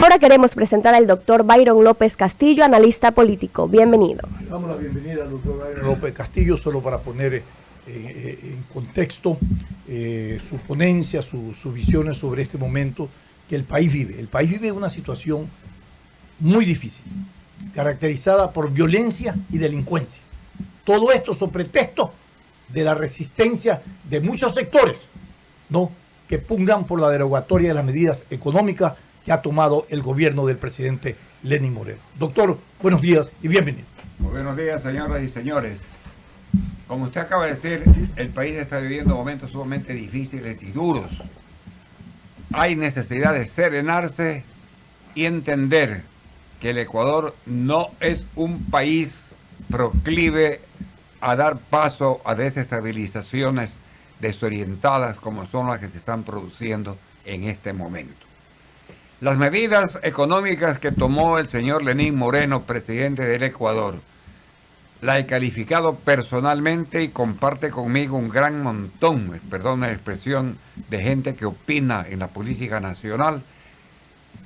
Ahora queremos presentar al doctor Byron López Castillo, analista político. Bienvenido. Le damos la bienvenida al doctor Byron López Castillo, solo para poner en contexto su ponencia, sus visiones sobre este momento que el país vive. El país vive una situación muy difícil, caracterizada por violencia y delincuencia. Todo esto sobre pretexto de la resistencia de muchos sectores, ¿no?, que pugnan por la derogatoria de las medidas económicas que ha tomado el gobierno del presidente Lenín Moreno. Doctor, buenos días y bienvenido. Muy buenos días, señoras y señores. Como usted acaba de decir, el país está viviendo momentos sumamente difíciles y duros. Hay necesidad de serenarse y entender que el Ecuador no es un país proclive a dar paso a desestabilizaciones desorientadas como son las que se están produciendo en este momento. Las medidas económicas que tomó el señor Lenín Moreno, presidente del Ecuador, la he calificado personalmente y comparte conmigo un gran montón, perdón la expresión, de gente que opina en la política nacional,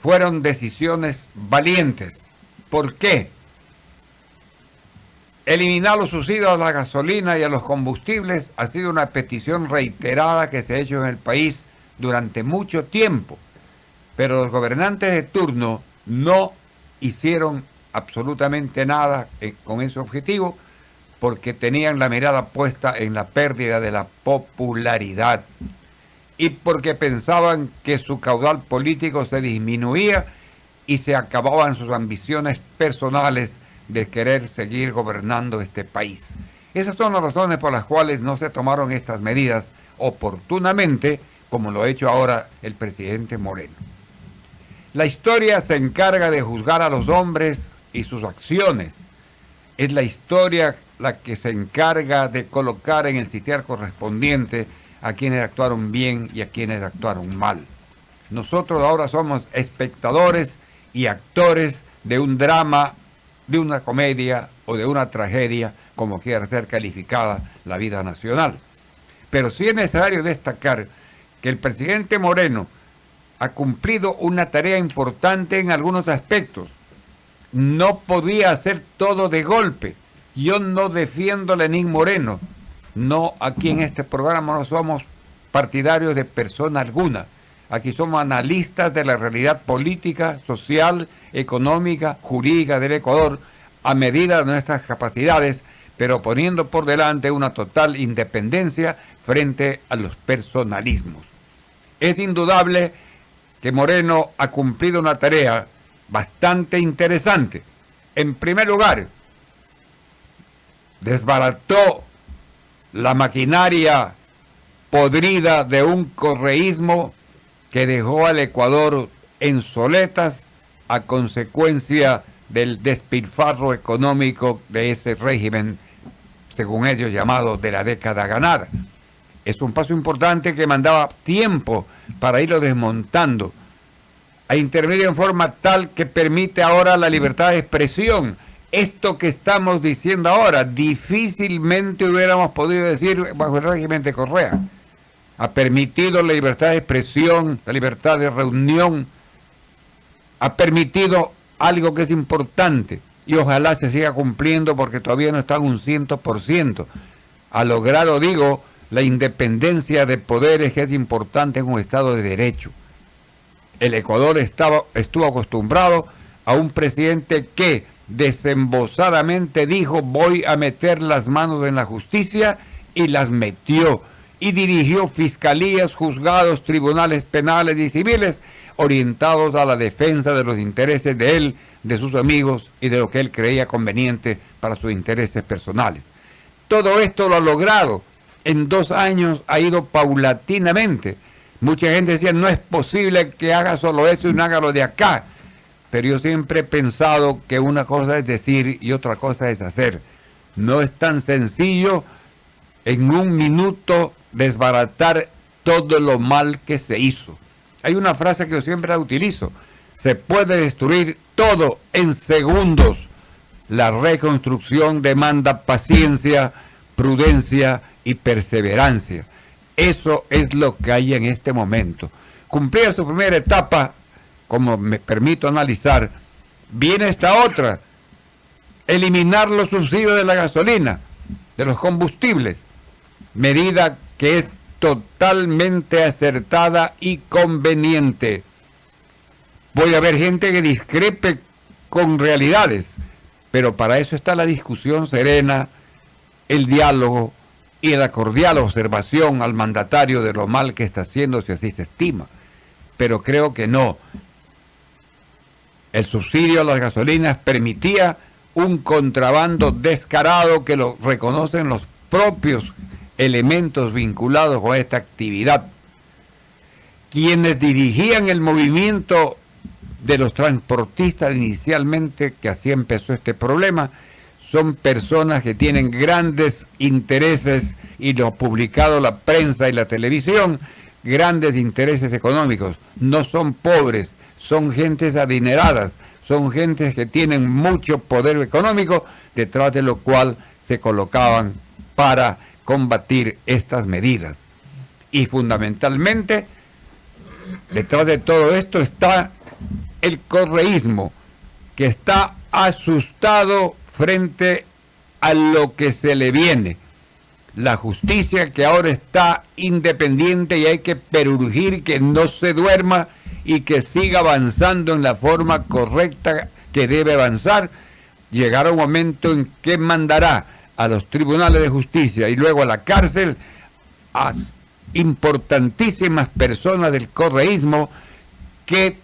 fueron decisiones valientes. ¿Por qué? Eliminar los subsidios a la gasolina y a los combustibles ha sido una petición reiterada que se ha hecho en el país durante mucho tiempo, pero los gobernantes de turno no hicieron absolutamente nada con ese objetivo porque tenían la mirada puesta en la pérdida de la popularidad y porque pensaban que su caudal político se disminuía y se acababan sus ambiciones personales de querer seguir gobernando este país. Esas son las razones por las cuales no se tomaron estas medidas oportunamente, como lo ha hecho ahora el presidente Moreno. La historia se encarga de juzgar a los hombres y sus acciones. Es la historia la que se encarga de colocar en el sitial correspondiente a quienes actuaron bien y a quienes actuaron mal. Nosotros ahora somos espectadores y actores de un drama, de una comedia o de una tragedia, como quiera ser calificada la vida nacional. Pero sí es necesario destacar que el presidente Moreno ha cumplido una tarea importante en algunos aspectos. No podía hacer todo de golpe. Yo no defiendo a Lenín Moreno. No, aquí en este programa no somos partidarios de persona alguna. Aquí somos analistas de la realidad política, social, económica, jurídica del Ecuador, a medida de nuestras capacidades, pero poniendo por delante una total independencia frente a los personalismos. Es indudable que Moreno ha cumplido una tarea bastante interesante. En primer lugar, desbarató la maquinaria podrida de un correísmo que dejó al Ecuador en soletas a consecuencia del despilfarro económico de ese régimen, según ellos llamado de la década ganada. Es un paso importante que mandaba tiempo para irlo desmontando, a intervenir en forma tal que permite ahora la libertad de expresión. Esto que estamos diciendo ahora, difícilmente hubiéramos podido decir bajo el régimen de Correa. Ha permitido la libertad de expresión, la libertad de reunión, ha permitido algo que es importante y ojalá se siga cumpliendo porque todavía no está en un 100%. Ha logrado, digo, la independencia de poderes que es importante en un Estado de Derecho. El Ecuador estuvo acostumbrado a un presidente que desembosadamente dijo: voy a meter las manos en la justicia, y las metió. Y dirigió fiscalías, juzgados, tribunales penales y civiles orientados a la defensa de los intereses de él, de sus amigos y de lo que él creía conveniente para sus intereses personales. Todo esto lo ha logrado. En 2 años ha ido paulatinamente. Mucha gente decía: no es posible que haga solo eso y no haga lo de acá. Pero yo siempre he pensado que una cosa es decir y otra cosa es hacer. No es tan sencillo en un minuto desbaratar todo lo mal que se hizo. Hay una frase que yo siempre la utilizo: se puede destruir todo en segundos. La reconstrucción demanda paciencia, prudencia y perseverancia. Eso es lo que hay en este momento. Cumplida su primera etapa como me permito analizar, viene esta otra: eliminar los subsidios de la gasolina, de los combustibles, medida que es totalmente acertada y conveniente. Puede haber gente que discrepe con realidades, pero para eso está la discusión serena, el diálogo y la cordial observación al mandatario de lo mal que está haciendo, si así se estima. Pero creo que no. El subsidio a las gasolinas permitía un contrabando descarado que lo reconocen los propios elementos vinculados con esta actividad. Quienes dirigían el movimiento de los transportistas inicialmente, que así empezó este problema, son personas que tienen grandes intereses, y lo ha publicado la prensa y la televisión, grandes intereses económicos. No son pobres, son gentes adineradas, son gentes que tienen mucho poder económico, detrás de lo cual se colocaban para combatir estas medidas. Y fundamentalmente, detrás de todo esto está el correísmo, que está asustado frente a lo que se le viene. La justicia, que ahora está independiente, y hay que perurgir que no se duerma y que siga avanzando en la forma correcta que debe avanzar. Llegará un momento en que mandará a los tribunales de justicia y luego a la cárcel a importantísimas personas del correísmo que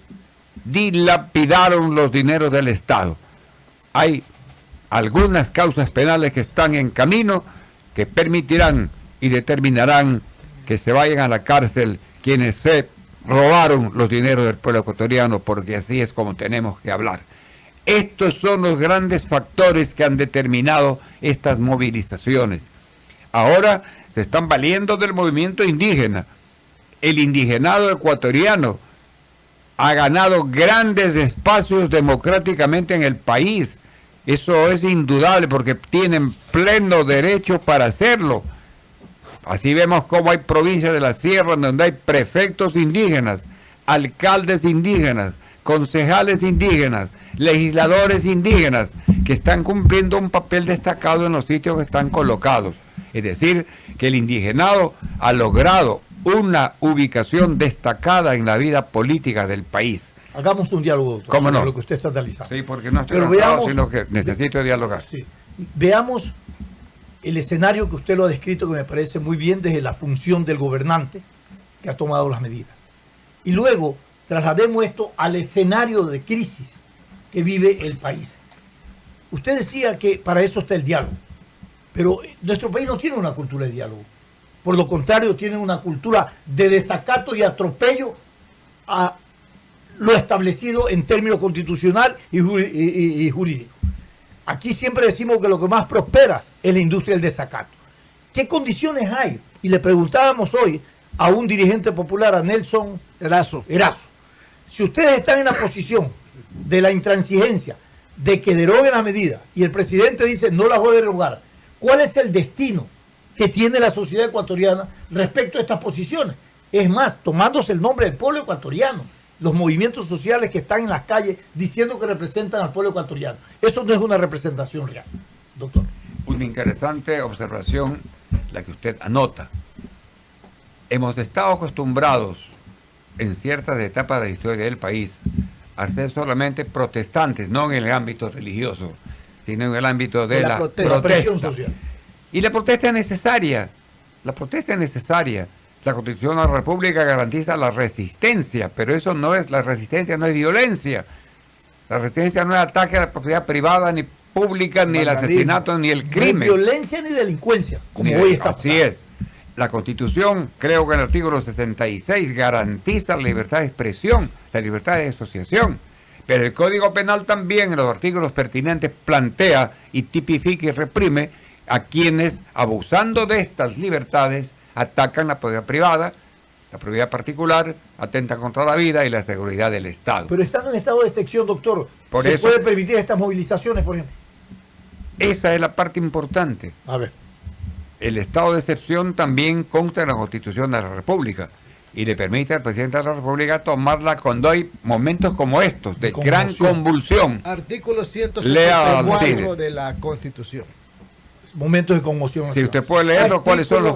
dilapidaron los dineros del Estado. Hay algunas causas penales que están en camino que permitirán y determinarán que se vayan a la cárcel quienes se robaron los dineros del pueblo ecuatoriano, porque así es como tenemos que hablar. Estos son los grandes factores que han determinado estas movilizaciones. Ahora se están valiendo del movimiento indígena. El indigenado ecuatoriano ha ganado grandes espacios democráticamente en el país. Eso es indudable, porque tienen pleno derecho para hacerlo. Así vemos cómo hay provincias de la sierra donde hay prefectos indígenas, alcaldes indígenas, concejales indígenas, legisladores indígenas, que están cumpliendo un papel destacado en los sitios que están colocados. Es decir, que el indigenado ha logrado una ubicación destacada en la vida política del país. Hagamos un diálogo, doctor, ¿Cómo no? sobre lo que usted está analizando. Sí, porque no estoy Pero cansado, veamos, sino que necesito dialogar. Sí. Veamos el escenario que usted lo ha descrito, que me parece muy bien, desde la función del gobernante que ha tomado las medidas. Y luego traslademos esto al escenario de crisis que vive el país. Usted decía que para eso está el diálogo, pero nuestro país no tiene una cultura de diálogo. Por lo contrario, tiene una cultura de desacato y atropello a lo establecido en términos constitucional y jurídico. Aquí siempre decimos que lo que más prospera es la industria del desacato. ¿Qué condiciones hay? Y le preguntábamos hoy a un dirigente popular, a Nelson Erazo. Si ustedes están en la posición de la intransigencia, de que deroguen la medida, y el presidente dice no las voy a derogar, ¿cuál es el destino que tiene la sociedad ecuatoriana respecto a estas posiciones? Es más, tomándose el nombre del pueblo ecuatoriano, los movimientos sociales que están en las calles diciendo que representan al pueblo ecuatoriano. Eso no es una representación real, doctor. Una interesante observación la que usted anota. Hemos estado acostumbrados en ciertas etapas de la historia del país a ser solamente protestantes, no en el ámbito religioso, sino en el ámbito de la protesta. Social. Y la protesta es necesaria. La protesta es necesaria. La Constitución de la República garantiza la resistencia, pero eso no es, la resistencia no es violencia. La resistencia no es ataque a la propiedad privada, ni pública, ni el asesinato, ni el crimen. No es violencia ni delincuencia, como hoy está pasando. Así es. La Constitución, creo que en el artículo 66, garantiza la libertad de expresión, la libertad de asociación. Pero el Código Penal también, en los artículos pertinentes, plantea y tipifica y reprime a quienes, abusando de estas libertades, atacan la propiedad privada, la propiedad particular, atentan contra la vida y la seguridad del Estado. Pero estando en estado de excepción, doctor, ¿se puede permitir estas movilizaciones, por ejemplo? Esa es la parte importante. A ver. El estado de excepción también consta en la Constitución de la República. y le permite al presidente de la República tomarla cuando hay momentos como estos, de gran convulsión. Artículo Lea, 174 de la Constitución. Momentos de conmoción. Si usted puede leerlo, ¿cuáles son los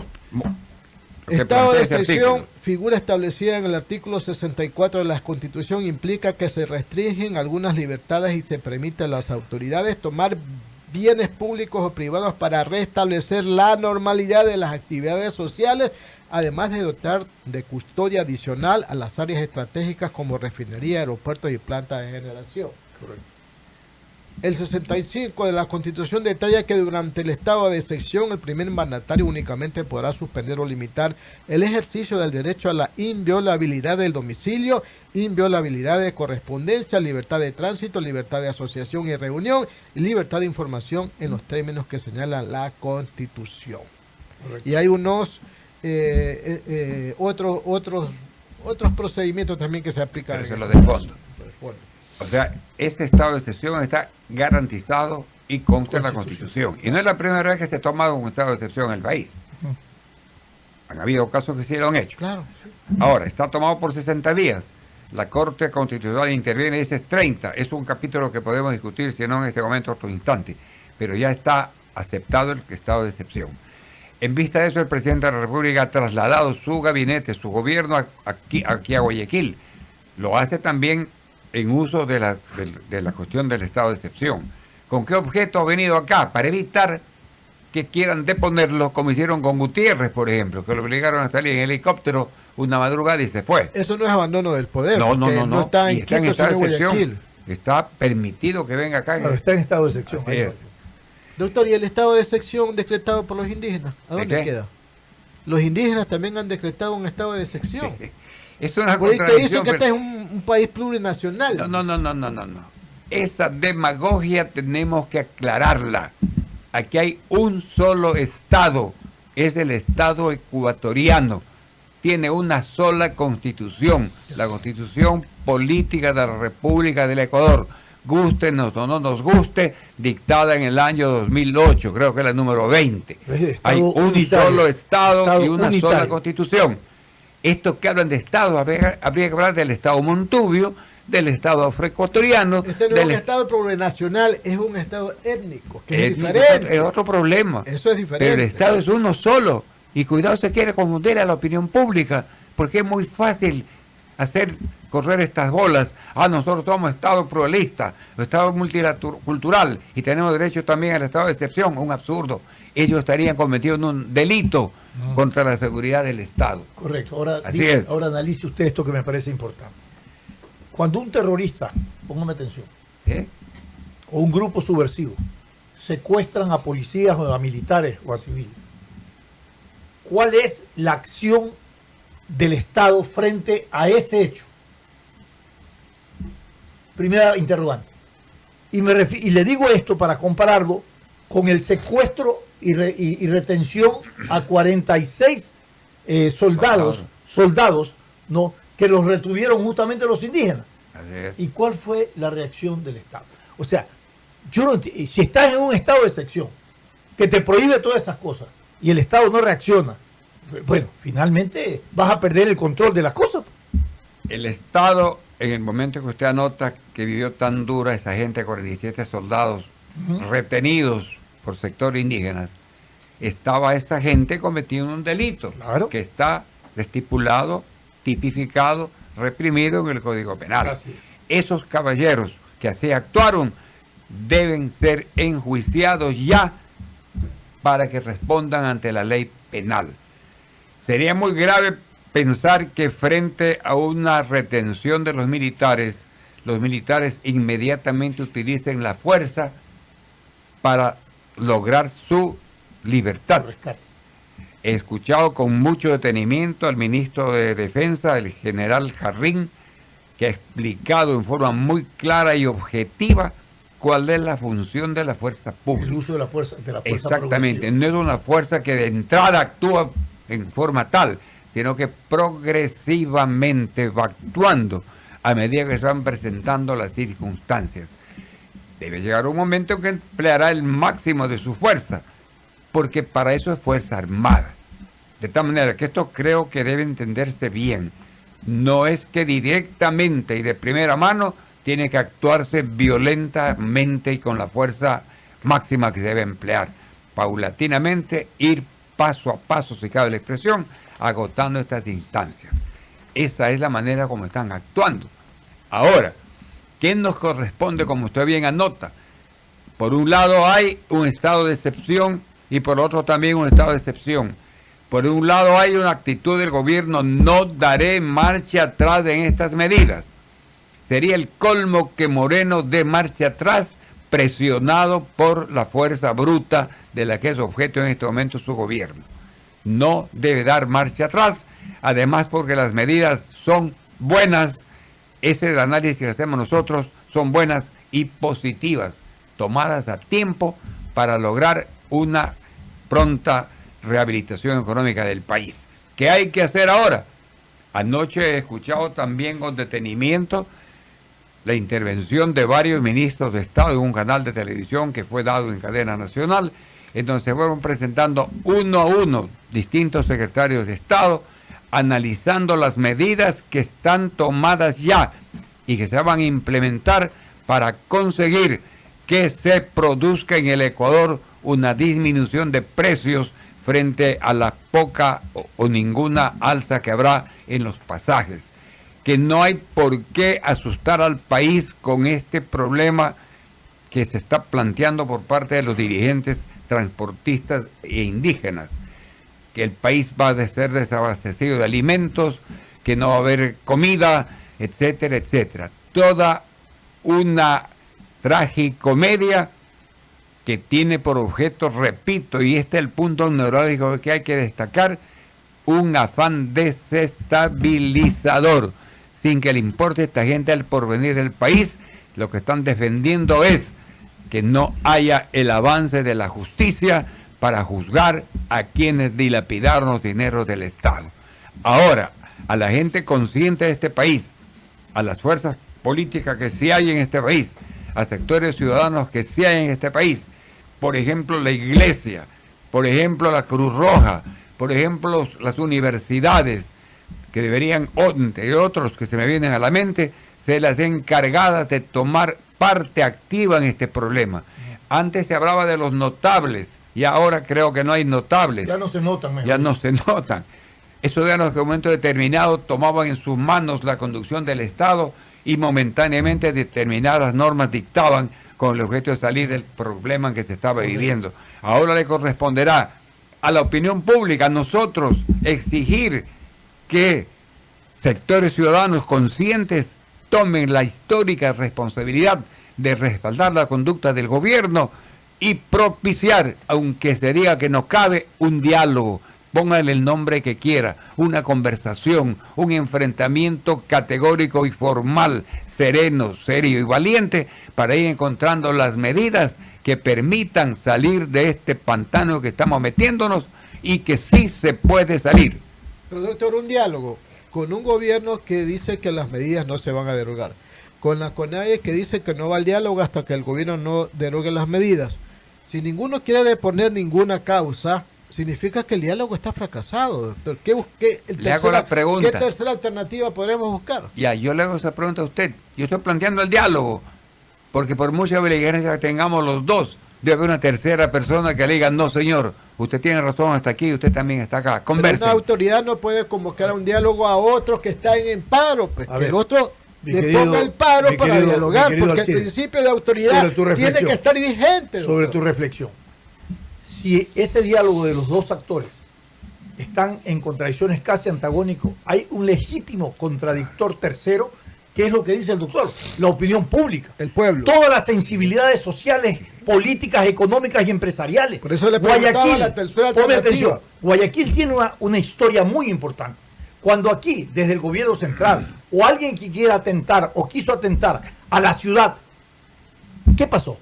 que Estado plantea de ese excepción, artículo? figura establecida en el artículo 64 de la Constitución, implica que se restringen algunas libertades y se permite a las autoridades tomar bienes públicos o privados para restablecer la normalidad de las actividades sociales, además de dotar de custodia adicional a las áreas estratégicas como refinería, aeropuertos y plantas de generación. Correcto. El 65 de la Constitución detalla que durante el estado de excepción el primer mandatario únicamente podrá suspender o limitar el ejercicio del derecho a la inviolabilidad del domicilio, inviolabilidad de correspondencia, libertad de tránsito, libertad de asociación y reunión y libertad de información en los términos que señala la Constitución. Correcto. Y hay unos otros procedimientos también que se aplican. Pero eso es lo de fondo. Bueno. O sea, ese estado de excepción está garantizado y consta en la Constitución. Y no es la primera vez que se toma un estado de excepción en el país. Han habido casos que sí lo han hecho. Claro. Ahora, está tomado por 60 días. La Corte Constitucional interviene y dice 30. Es un capítulo que podemos discutir, si no en este momento, otro instante. Pero ya está aceptado el estado de excepción. En vista de eso, el presidente de la República ha trasladado su gabinete, su gobierno aquí a Guayaquil. Lo hace también en uso de la cuestión del estado de excepción. ¿Con qué objeto ha venido acá? Para evitar que quieran deponerlo, como hicieron con Gutiérrez, por ejemplo, que lo obligaron a salir en helicóptero una madrugada y se fue. Eso no es abandono del poder. No. Está Y en está en Quito, estado de sino en excepción. Guayaquil. Está permitido que venga acá. Claro, está en estado de excepción. Así ahí es. va. Doctor, ¿y el estado de excepción decretado por los indígenas? ¿A ¿De dónde qué? queda? Los indígenas también han decretado un estado de excepción. Es una Por ahí te dicen contradicción. que este es pero- un país plurinacional. No. Esa demagogia tenemos que aclararla. Aquí hay un solo Estado, es el Estado ecuatoriano. Tiene una sola constitución, la Constitución Política de la República del Ecuador. Gústenos o no nos guste, dictada en el año 2008, creo que es la número 20. Es de Hay Estado un unitario. solo Estado y Estado una sola unitario. Constitución. Estos que hablan de Estado, habría que hablar del Estado Montubio, del Estado afroecuatoriano. Este no es del un estado plurinacional, es un estado étnico, que es étnico, diferente. es otro problema. Eso es diferente. Pero el Estado es uno solo. Y cuidado, se quiere confundir a la opinión pública, porque es muy fácil hacer correr estas bolas. Nosotros somos Estado pluralista, Estado multicultural, y tenemos derecho también al Estado de excepción. Un absurdo. Ellos estarían cometiendo un delito contra la seguridad del Estado. Correcto. Ahora, Así es. ahora analice usted esto que me parece importante. Cuando un terrorista, póngame atención, ¿Eh? o un grupo subversivo secuestran a policías o a militares o a civiles, ¿cuál es la acción del Estado frente a ese hecho? Primera interrogante. Y le digo esto para compararlo con el secuestro y retención a 46 soldados, ¿no?, que los retuvieron justamente los indígenas. Así es. ¿Y cuál fue la reacción del Estado? O sea, yo no si estás en un estado de excepción que te prohíbe todas esas cosas y el Estado no reacciona, bueno, finalmente vas a perder el control de las cosas. El Estado, en el momento que usted anota que vivió tan dura esa gente, 47 soldados retenidos por sectores indígenas, estaba esa gente cometiendo un delito, Claro. que está estipulado, tipificado, reprimido en el Código Penal. Así es. Esos caballeros que así actuaron deben ser enjuiciados ya para que respondan ante la ley penal. Sería muy grave pensar que frente a una retención de los militares inmediatamente utilicen la fuerza para lograr su libertad. Rescate. He escuchado con mucho detenimiento al ministro de Defensa, el general Jarrín, que ha explicado en forma muy clara y objetiva cuál es la función de la fuerza pública. El uso de la fuerza Exactamente, progresiva. no es una fuerza que de entrada actúa en forma tal, sino que progresivamente va actuando a medida que se van presentando las circunstancias. Debe llegar un momento en que empleará el máximo de su fuerza, porque para eso es Fuerza Armada. De tal manera que esto creo que debe entenderse bien. No es que directamente y de primera mano tiene que actuarse violentamente y con la fuerza máxima que se debe emplear. Paulatinamente, ir paso a paso, si cabe la expresión, agotando estas instancias. Esa es la manera como están actuando. Ahora, ¿qué nos corresponde, como usted bien anota? Por un lado hay un estado de excepción y por otro también un estado de excepción. Por un lado hay una actitud del gobierno, no daré marcha atrás en estas medidas. Sería el colmo que Moreno dé marcha atrás, presionado por la fuerza bruta de la que es objeto en este momento su gobierno. No debe dar marcha atrás, además porque las medidas son buenas, ese es el análisis que hacemos nosotros, son buenas y positivas, tomadas a tiempo para lograr una pronta rehabilitación económica del país. ¿Qué hay que hacer ahora? Anoche he escuchado también con detenimiento la intervención de varios ministros de Estado en un canal de televisión que fue dado en cadena nacional, en donde se fueron presentando uno a uno distintos secretarios de Estado, analizando las medidas que están tomadas ya y que se van a implementar para conseguir que se produzca en el Ecuador una disminución de precios frente a la poca o ninguna alza que habrá en los pasajes. Que no hay por qué asustar al país con este problema que se está planteando por parte de los dirigentes transportistas e indígenas, que el país va a ser desabastecido de alimentos, que no va a haber comida, etcétera, etcétera. Toda una tragicomedia que tiene por objeto, repito, y este es el punto neurálgico que hay que destacar, un afán desestabilizador, sin que le importe a esta gente el porvenir del país. Lo que están defendiendo es que no haya el avance de la justicia para juzgar a quienes dilapidaron los dineros del Estado. Ahora, a la gente consciente de este país, a las fuerzas políticas que sí hay en este país, a sectores ciudadanos que sí hay en este país, por ejemplo la Iglesia, por ejemplo la Cruz Roja, por ejemplo las universidades, que deberían, entre otros que se me vienen a la mente, ser las encargadas de tomar parte activa en este problema. Antes se hablaba de los notables y ahora creo que no hay notables. Ya no se notan. Mejor. Ya no se notan. Esos eran los que en un momento determinado tomaban en sus manos la conducción del Estado y momentáneamente determinadas normas dictaban con el objeto de salir del problema en que se estaba viviendo. Ahora le corresponderá a la opinión pública, a nosotros, exigir que sectores ciudadanos conscientes tomen la histórica responsabilidad de respaldar la conducta del gobierno y propiciar, aunque se diga que no cabe, un diálogo, póngale el nombre que quiera, una conversación, un enfrentamiento categórico y formal, sereno, serio y valiente, para ir encontrando las medidas que permitan salir de este pantano que estamos metiéndonos y que sí se puede salir. Pero doctor, un diálogo con un gobierno que dice que las medidas no se van a derogar, con la CONAIE que dice que no va al diálogo hasta que el gobierno no derogue las medidas. Si ninguno quiere deponer ninguna causa, significa que el diálogo está fracasado, doctor. Le hago la pregunta. ¿Qué tercera alternativa podremos buscar? Ya, yo le hago esa pregunta a usted. Yo estoy planteando el diálogo, porque por mucha beligerancia que tengamos los dos, debe haber una tercera persona que le diga, no señor, usted tiene razón hasta aquí, usted también está acá. Conversen. Pero una autoridad no puede convocar a un diálogo a otros que están en paro, pues que el otro le ponga el paro para dialogar, porque el principio de autoridad tiene que estar vigente. Sobre tu reflexión. Si ese diálogo de los dos actores están en contradicciones casi antagónicos, hay un legítimo contradictor tercero, que es lo que dice el doctor, la opinión pública, el pueblo, todas las sensibilidades sociales, políticas, económicas y empresariales. Por eso le preguntaba la tercera alternativa. Guayaquil tiene una historia muy importante. Cuando aquí, desde el gobierno central, o alguien que quiera atentar o quiso atentar a la ciudad, ¿qué pasó?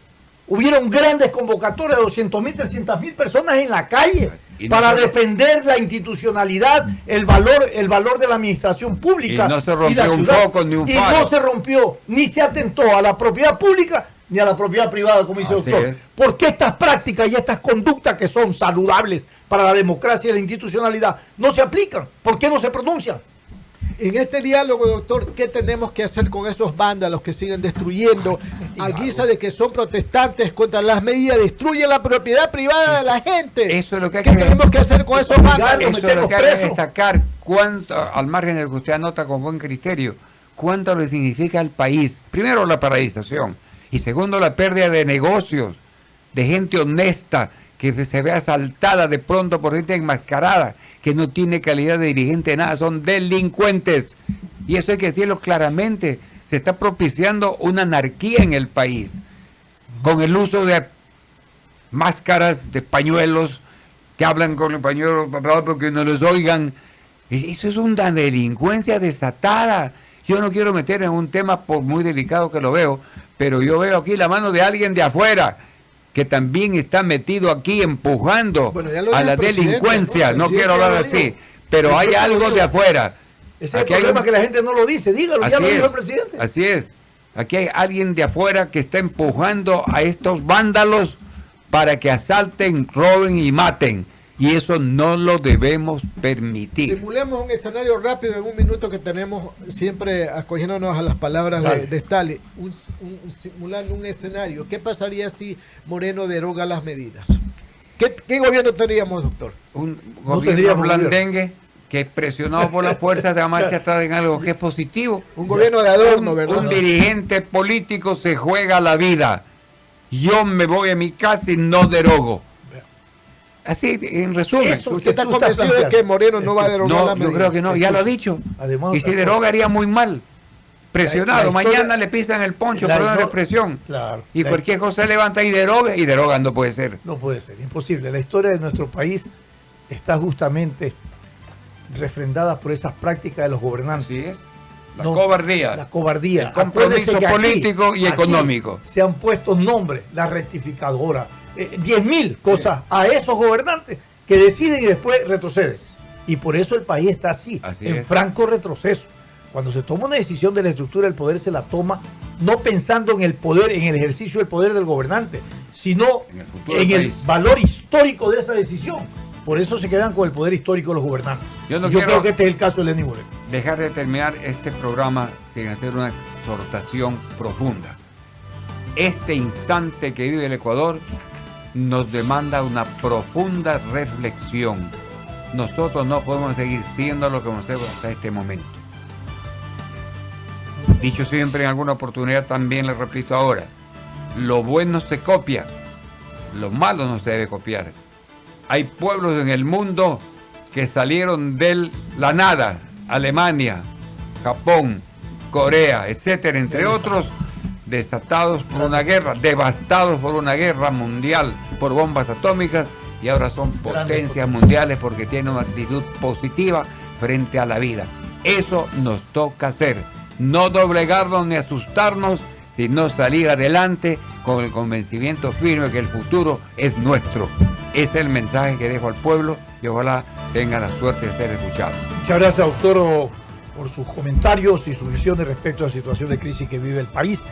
Hubieron grandes convocatorias de 200.000, 300.000 personas en la calle para defender la institucionalidad, el valor de la administración pública. Y no se rompió un foco ni un faro. Y no se rompió, ni se atentó a la propiedad pública, ni a la propiedad privada, como dice el Así doctor. es. ¿Por qué estas prácticas y estas conductas que son saludables para la democracia y la institucionalidad no se aplican? ¿Por qué no se pronuncian? En este diálogo, doctor, ¿qué tenemos que hacer con esos vándalos que siguen destruyendo a guisa de que son protestantes contra las medidas? Destruyen la propiedad privada de la gente. Eso es lo que hay ¿Qué que tenemos que hacer con esos vándalos? Eso es lo que hay que destacar, cuánto, al margen de que usted anota con buen criterio, cuánto le significa al país. Primero, la paralización. Y segundo, la pérdida de negocios, de gente honesta que se ve asaltada de pronto por gente enmascarada, que no tiene calidad de dirigente, nada, son delincuentes. Y eso hay que decirlo claramente. Se está propiciando una anarquía en el país, con el uso de máscaras, de pañuelos, que hablan con el pañuelo porque no los oigan. Eso es una delincuencia desatada. Yo no quiero meter en un tema por muy delicado que lo veo, pero yo veo aquí la mano de alguien de afuera que también está metido aquí empujando a la delincuencia. No quiero hablar así, pero hay algo de afuera. Ese es el problema, que la gente no lo dice. Dígalo, ya lo dijo el presidente. Así es. Aquí hay alguien de afuera que está empujando a estos vándalos para que asalten, roben y maten. Y eso no lo debemos permitir. Simulemos un escenario rápido en un minuto que tenemos, siempre acogiéndonos a las palabras de Stalin. Simulando un escenario. ¿Qué pasaría si Moreno deroga las medidas? ¿Qué gobierno tendríamos, doctor? Un gobierno blandengue que presionado por las fuerzas de la marcha atrás en algo que es positivo. Un gobierno de adorno, ¿verdad? Un dirigente político se juega la vida. Yo me voy a mi casa y no derogo. Así, en resumen. ¿Usted está convencido de que Moreno no va a derogar la medida? Yo creo que no, ya lo ha dicho. Además, y si deroga haría muy mal. Presionado, mañana le pisan el poncho por una represión. Claro, y cualquier cosa se levanta y deroga no puede ser. No puede ser, imposible. La historia de nuestro país está justamente refrendada por esas prácticas de los gobernantes. Así es. La cobardía. La cobardía. El compromiso político y económico. Se han puesto nombres, la rectificadora, 10.000 cosas a esos gobernantes que deciden y después retroceden. Y por eso el país está así en franco retroceso. Cuando se toma una decisión de la estructura del poder, se la toma no pensando en el poder, en el ejercicio del poder del gobernante, sino en el valor histórico de esa decisión. Por eso se quedan con el poder histórico de los gobernantes. Yo creo que este es el caso de Lenín Moreno. Dejar de terminar este programa sin hacer una exhortación profunda. Este instante que vive el Ecuador nos demanda una profunda reflexión. Nosotros no podemos seguir siendo lo que hemos sido hasta este momento. Dicho siempre en alguna oportunidad, también le repito ahora, lo bueno se copia, lo malo no se debe copiar. Hay pueblos en el mundo que salieron de la nada, Alemania, Japón, Corea, etcétera, entre otros, desatados por una guerra, devastados por una guerra mundial por bombas atómicas, y ahora son potencias mundiales porque tienen una actitud positiva frente a la vida. Eso nos toca hacer, no doblegarnos ni asustarnos, sino salir adelante con el convencimiento firme que el futuro es nuestro. Ese es el mensaje que dejo al pueblo y ojalá tenga la suerte de ser escuchado. Muchas gracias, doctor, por sus comentarios y sus visiones respecto a la situación de crisis que vive el país.